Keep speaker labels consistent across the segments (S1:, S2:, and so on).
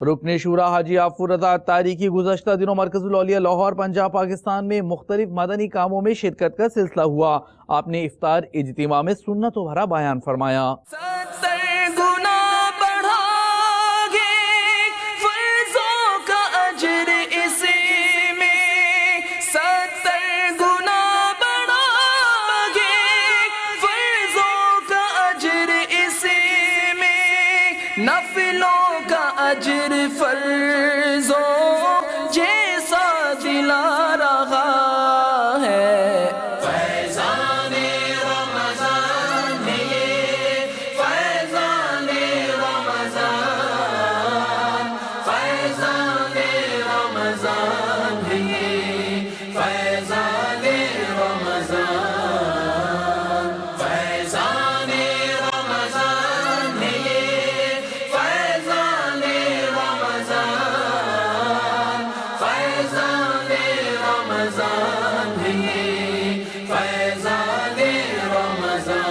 S1: رکن شورا حاجی عفور رضا اتاری کی گزشتہ دنوں مرکز الاولیاء لاہور پنجاب پاکستان میں مختلف مدنی کاموں میں شرکت کا سلسلہ ہوا. آپ نے افطار اجتماع میں سنتوں بھرا بیان فرمایا.
S2: نفلوں کا اجر فرضوں جیسا دلا رہا ہے. فیضان رمضان یہ فیضان رمضان فیضان رمضان یہ فیضان رمضان فیضان رمضان یہ فیضان رمضان فیضان رمضان یہ فیضان رمضان.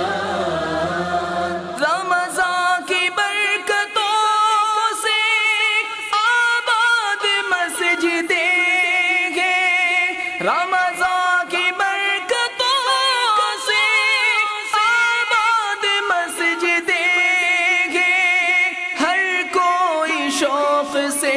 S2: رمضان کی برکتوں سے آباد مسجدیں ہیں. رمضان کی برکتوں سے آباد مسجدیں ہیں. ہر کوئی شوق سے